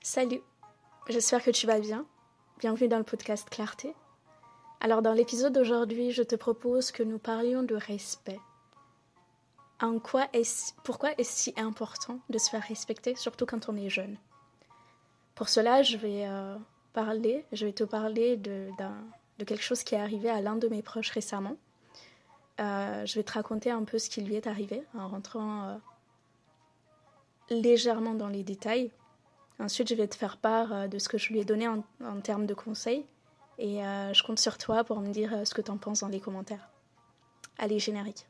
Salut, j'espère que tu vas bien. Bienvenue dans le podcast Clarté. Alors dans l'épisode d'aujourd'hui, je te propose que nous parlions de respect. Pourquoi est-ce si important de se faire respecter, surtout quand on est jeune? Pour cela, je vais te parler de quelque chose qui est arrivé à l'un de mes proches récemment. Je vais te raconter un peu ce qui lui est arrivé en rentrant légèrement dans les détails. Ensuite, je vais te faire part de ce que je lui ai donné en termes de conseils. Et je compte sur toi pour me dire ce que tu en penses dans les commentaires. Allez, générique.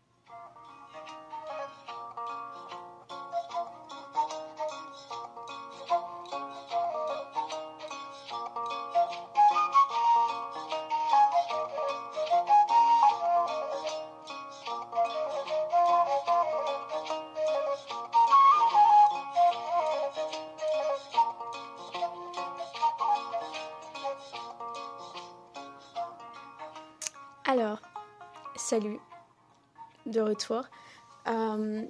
Alors, salut, de retour.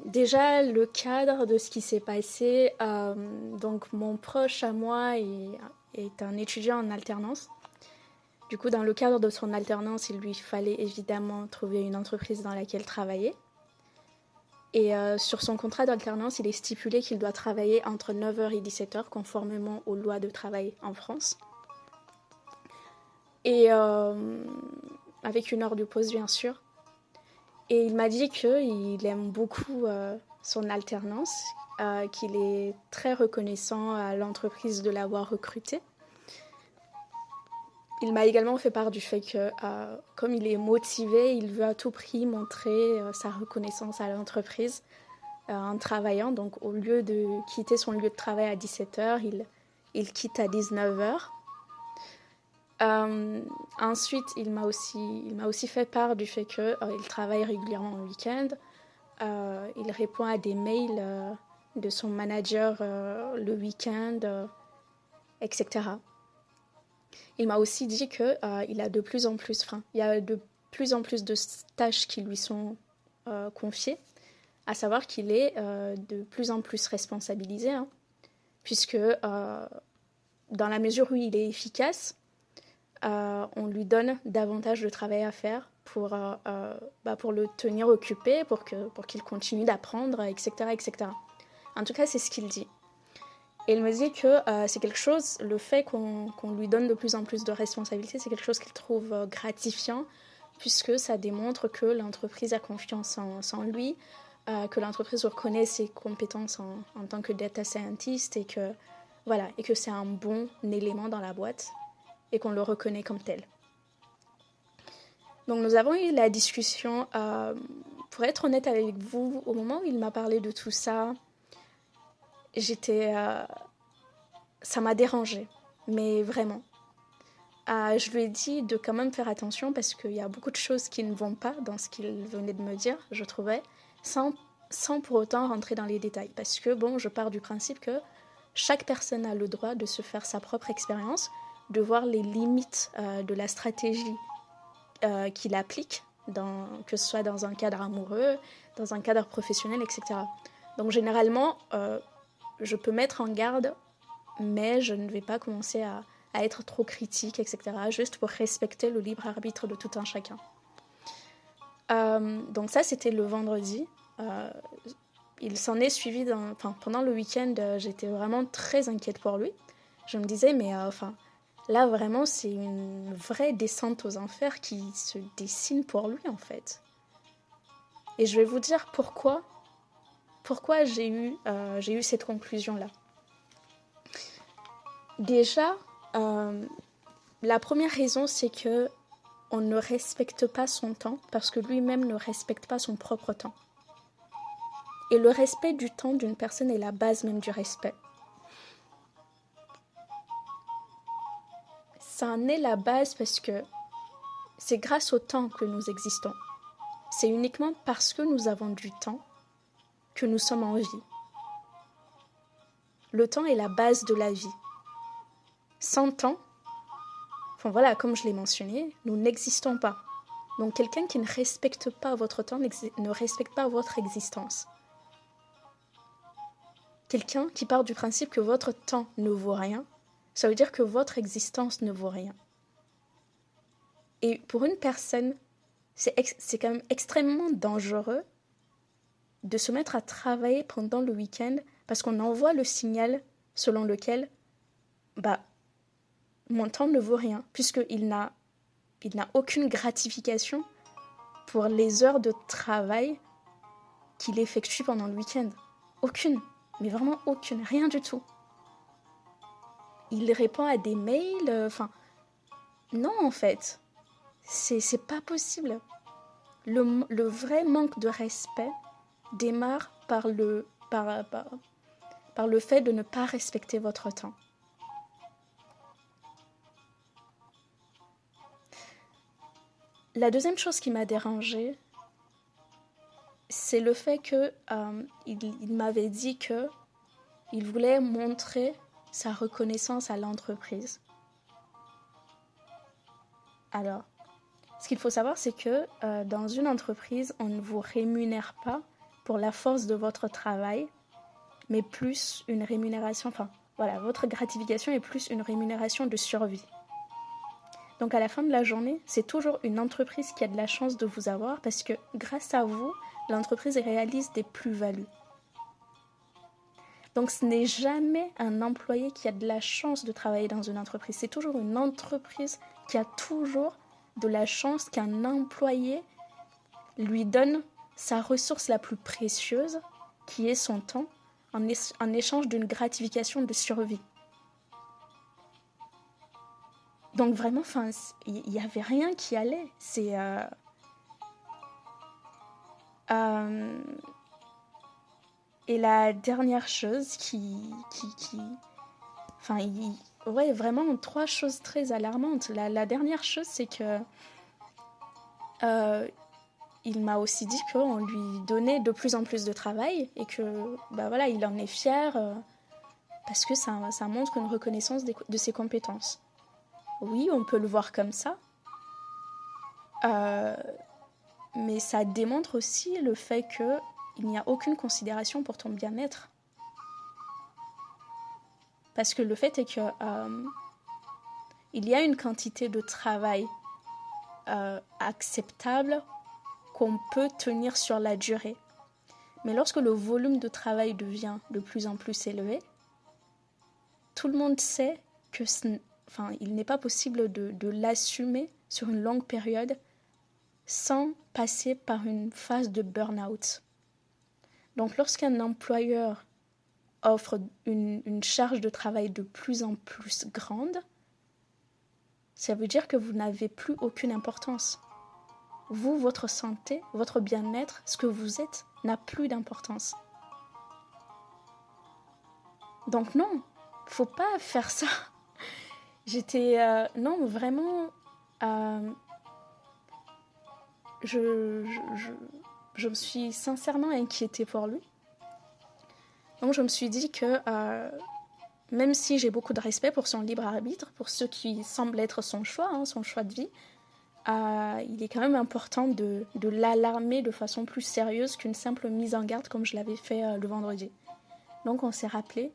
Déjà, le cadre de ce qui s'est passé, donc mon proche à moi est un étudiant en alternance. Du coup, dans le cadre de son alternance, il lui fallait évidemment trouver une entreprise dans laquelle travailler. Et sur son contrat d'alternance, il est stipulé qu'il doit travailler entre 9h et 17h, conformément aux lois de travail en France. Et avec une heure de pause, bien sûr. Et il m'a dit qu'il aime beaucoup son alternance, qu'il est très reconnaissant à l'entreprise de l'avoir recruté. Il m'a également fait part du fait que, comme il est motivé, il veut à tout prix montrer sa reconnaissance à l'entreprise en travaillant. Donc, au lieu de quitter son lieu de travail à 17h, il quitte à 19h. Ensuite, il m'a aussi fait part du fait qu'il travaille régulièrement le week-end. Il répond à des mails de son manager le week-end, etc. Il m'a aussi dit qu'il il y a de plus en plus de tâches qui lui sont confiées, à savoir qu'il est de plus en plus responsabilisé, puisque dans la mesure où il est efficace, on lui donne davantage de travail à faire pour le tenir occupé, pour qu'il continue d'apprendre, etc., etc. En tout cas, c'est ce qu'il dit. Et il me dit que c'est quelque chose, le fait qu'on lui donne de plus en plus de responsabilités, c'est quelque chose qu'il trouve gratifiant, puisque ça démontre que l'entreprise a confiance en lui, que l'entreprise reconnaît ses compétences en tant que data scientist, et que c'est un bon élément dans la boîte, et qu'on le reconnaît comme tel. Donc nous avons eu la discussion, pour être honnête avec vous, au moment où il m'a parlé de tout ça, ça m'a dérangée, mais vraiment. Je lui ai dit de quand même faire attention parce qu'il y a beaucoup de choses qui ne vont pas dans ce qu'il venait de me dire, je trouvais, sans pour autant rentrer dans les détails. Parce que, je pars du principe que chaque personne a le droit de se faire sa propre expérience, de voir les limites de la stratégie qu'il applique, que ce soit dans un cadre amoureux, dans un cadre professionnel, etc. Donc généralement, je peux mettre en garde, mais je ne vais pas commencer à être trop critique, etc., juste pour respecter le libre arbitre de tout un chacun. Donc ça, c'était le vendredi. Il s'en est suivi pendant le week-end, j'étais vraiment très inquiète pour lui. Je me disais, mais là, vraiment, c'est une vraie descente aux enfers qui se dessine pour lui, en fait. Et je vais vous dire pourquoi j'ai eu cette conclusion-là. Déjà, la première raison, c'est que on ne respecte pas son temps parce que lui-même ne respecte pas son propre temps. Et le respect du temps d'une personne est la base même du respect. Ça en est la base parce que c'est grâce au temps que nous existons. C'est uniquement parce que nous avons du temps que nous sommes en vie. Le temps est la base de la vie. Sans temps, comme je l'ai mentionné, nous n'existons pas. Donc quelqu'un qui ne respecte pas votre temps ne respecte pas votre existence. quelqu'un qui part du principe que votre temps ne vaut rien, ça veut dire que votre existence ne vaut rien. Et pour une personne, c'est quand même extrêmement dangereux de se mettre à travailler pendant le week-end parce qu'on envoie le signal selon lequel mon temps ne vaut rien, puisqu'il n'a aucune gratification pour les heures de travail qu'il effectue pendant le week-end. Aucune, mais vraiment aucune, rien du tout. Il répond à des mails, non en fait, c'est pas possible. Le vrai manque de respect démarre par le fait de ne pas respecter votre temps. La deuxième chose qui m'a dérangée, c'est le fait que il m'avait dit que il voulait montrer sa reconnaissance à l'entreprise. Alors, ce qu'il faut savoir, c'est que dans une entreprise, on ne vous rémunère pas pour la force de votre travail, mais plus une rémunération, votre gratification est plus une rémunération de survie. Donc à la fin de la journée, c'est toujours une entreprise qui a de la chance de vous avoir parce que grâce à vous, l'entreprise réalise des plus-values. Donc ce n'est jamais un employé qui a de la chance de travailler dans une entreprise. C'est toujours une entreprise qui a toujours de la chance qu'un employé lui donne sa ressource la plus précieuse, qui est son temps, en échange d'une gratification de survie. Donc vraiment, il n'y avait rien qui allait. Et la dernière chose vraiment 3 choses très alarmantes. La dernière chose, c'est que il m'a aussi dit qu'on lui donnait de plus en plus de travail et que il en est fier parce que ça montre une reconnaissance de ses compétences. Oui, on peut le voir comme ça, mais ça démontre aussi le fait qu'il n'y a aucune considération pour ton bien-être. Parce que le fait est que il y a une quantité de travail acceptable qu'on peut tenir sur la durée. Mais lorsque le volume de travail devient de plus en plus élevé, tout le monde sait que il n'est pas possible de l'assumer sur une longue période sans passer par une phase de burn-out. Donc lorsqu'un employeur offre une charge de travail de plus en plus grande, ça veut dire que vous n'avez plus aucune importance. Vous, votre santé, votre bien-être, ce que vous êtes, n'a plus d'importance. Donc non, faut pas faire ça. Non, vraiment, je me suis sincèrement inquiétée pour lui. Donc je me suis dit que même si j'ai beaucoup de respect pour son libre arbitre, pour ce qui semble être son choix de vie, il est quand même important de l'alarmer de façon plus sérieuse qu'une simple mise en garde comme je l'avais fait le vendredi. Donc on s'est rappelé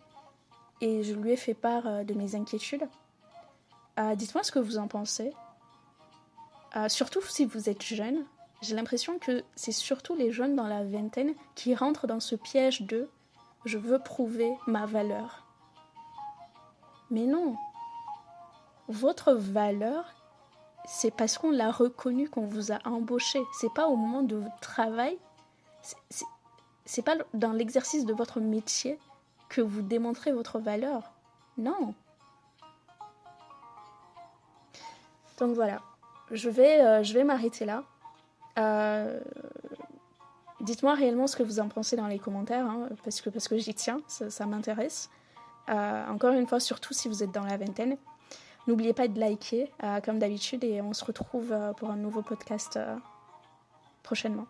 et je lui ai fait part de mes inquiétudes. Dites-moi ce que vous en pensez. Surtout si vous êtes jeune, j'ai l'impression que c'est surtout les jeunes dans la vingtaine qui rentrent dans ce piège de « je veux prouver ma valeur ». Mais non, votre valeur, c'est parce qu'on l'a reconnu qu'on vous a embauché. C'est pas au moment de votre travail, c'est pas dans l'exercice de votre métier que vous démontrez votre valeur. Non. Donc voilà, je vais m'arrêter là. Dites-moi réellement ce que vous en pensez dans les commentaires, parce que j'y tiens, ça m'intéresse. Encore une fois, surtout si vous êtes dans la vingtaine. N'oubliez pas de liker, comme d'habitude, et on se retrouve pour un nouveau podcast prochainement.